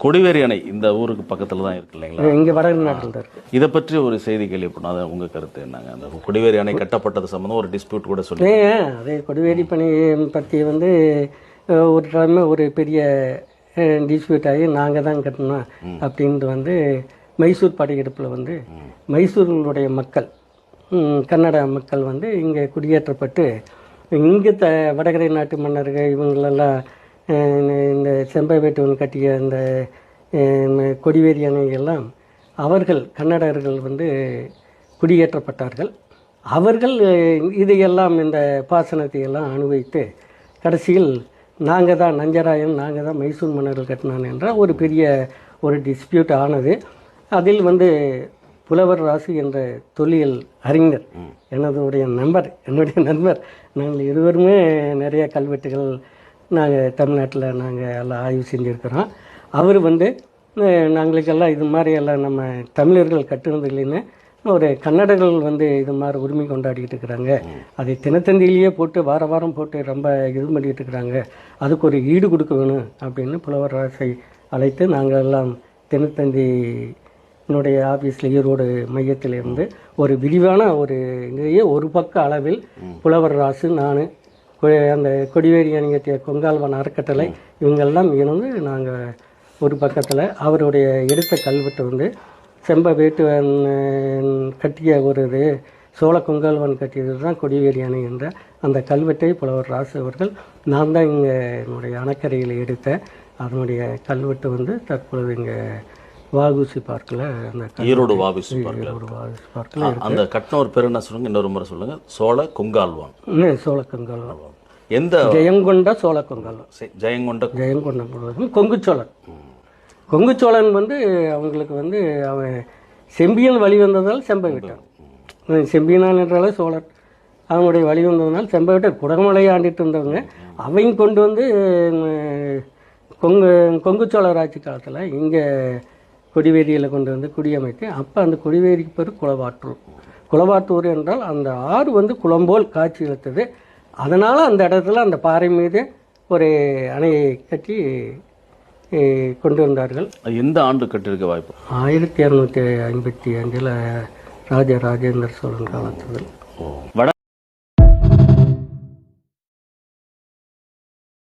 கொடிவேரி அணை இந்த ஊருக்கு பக்கத்துல தான் இருக்கு இல்லைங்களா? இங்கே வடநாட்டில் தான் இருக்குது. இதை பற்றி ஒரு செய்தி கேள்விப்பட்டோம். அதை உங்க கருத்து என்னங்க? அந்த கொடிவேரி அணை கட்டப்பட்டது சம்பந்தம் ஒரு டிஸ்பியூட் கூட சொல்லி அதே கொடிவேரி பணி பற்றி வந்து ஒரு டைம் ஒரு பெரிய டிஸ்பியூட் ஆகி நாங்கள் தான் கட்டணும் அப்படின்ட்டு வந்து மைசூர் படையெடுப்பில் வந்து மைசூர்களுடைய மக்கள் கன்னட மக்கள் வந்து இங்கே குடியேற்றப்பட்டு இங்கே வடகரை நாட்டு மன்னர்கள் இவங்களெல்லாம் இந்த செம்பை வேட்டுவன் கட்டிய இந்த கொடிவேரி அணையெல்லாம் அவர்கள் கன்னடர்கள் வந்து குடியேற்றப்பட்டார்கள். அவர்கள் இதையெல்லாம் இந்த பாசனத்தை எல்லாம் அனுபவித்து கடைசியில் நாங்கள் தான் நஞ்சராயன் நாங்கள் தான் மைசூர் மன்னர்கள் கட்டினான் என்ற ஒரு பெரிய ஒரு டிஸ்பியூட் ஆனது. அதில் வந்து புலவர் ராசு என்ற தொல்லியல் அறிஞர் என்னுடைய நண்பர் நாங்கள் இருவருமே நிறைய கல்வெட்டுகள் நாங்கள் தமிழ்நாட்டில் நாங்கள் எல்லாம் ஆய்வு செஞ்சுருக்கிறோம். அவர் வந்து நாங்களுக்கெல்லாம் இது மாதிரி எல்லாம் நம்ம தமிழர்கள் கட்டுனது இல்லைன்னு ஒரு கன்னடர்கள் வந்து இது மாதிரி உரிமை கொண்டாடிக்கிட்டு இருக்கிறாங்க. அதை தினத்தந்தியிலேயே போட்டு வாரம் போட்டு ரொம்ப இது பண்ணிக்கிட்டு இருக்கிறாங்க. அதுக்கு ஒரு ஈடு கொடுக்க வேணும் அப்படின்னு புலவர் ராசை அழைத்து நாங்கள் எல்லாம் தினத்தந்தி என்னுடைய ஆஃபீஸில் ஈரோடு மையத்திலிருந்து ஒரு விரிவான ஒரு இதையே ஒரு பக்க அளவில் புலவர் ராசு நான் அந்த கொடிவேரி அணிகட்டிய கொங்கால்வான் அறக்கட்டளை இவங்கெல்லாம் இணைந்து நாங்கள் ஒரு பக்கத்தில் அவருடைய எடுத்த கல்வெட்டு வந்து செம்ப வேட்டுவன் கட்டிய ஒரு இது சோழ கொங்கால்வான் கட்டியது தான் கொடிவேரி அணை என்ற அந்த கல்வெட்டை புலவர் ராசு அவர்கள் நான் தான் இங்கே என்னுடைய அணைக்கரையில் எடுத்த அதனுடைய கல்வெட்டு வந்து தற்பொழுது இங்கே வாகுசி பார்க்கில் அந்த ஈரோடு வாகுசி பார்க்கில் அந்த கட்டின ஒரு பேர் என்ன சொல்லுங்க? இன்னொரு முறை சொல்லுங்க. சோழ கொங்கால்வான். சோழ கொங்கால்வான். எந்த ஜெயங்கொண்ட சோழ கொங்கால்வான். ஜெயங்கொண்ட கொங்குச்சோழன் வந்து அவங்களுக்கு வந்து அவன் செம்பியன் வழி வந்ததால் செம்பை விட்டான். செம்பியனான் என்றாலே சோழன் அவனுடைய வழி வந்ததுனால் செம்பை விட்டார். குடமலையை ஆண்டிட்டு இருந்தவங்க அவங்க கொண்டு வந்து கொங்குச்சோழர் ஆட்சி காலத்தில் இங்கே கொடிவேரியில் கொண்டு வந்து குடியமைத்து அப்போ அந்த கொடிவேரிக்கு பேர் குளவாட்டூர் என்றால் அந்த ஆறு வந்து குளம்போல் காட்சி அளித்தது. அதனால் அந்த இடத்துல அந்த பாறை மீது ஒரு அணையை கட்டி கொண்டு வந்தார்கள். எந்த ஆண்டு கட்டியிருக்க வாய்ப்பு? 1255 ராஜராஜேந்திர சோழன் காலத்தில்.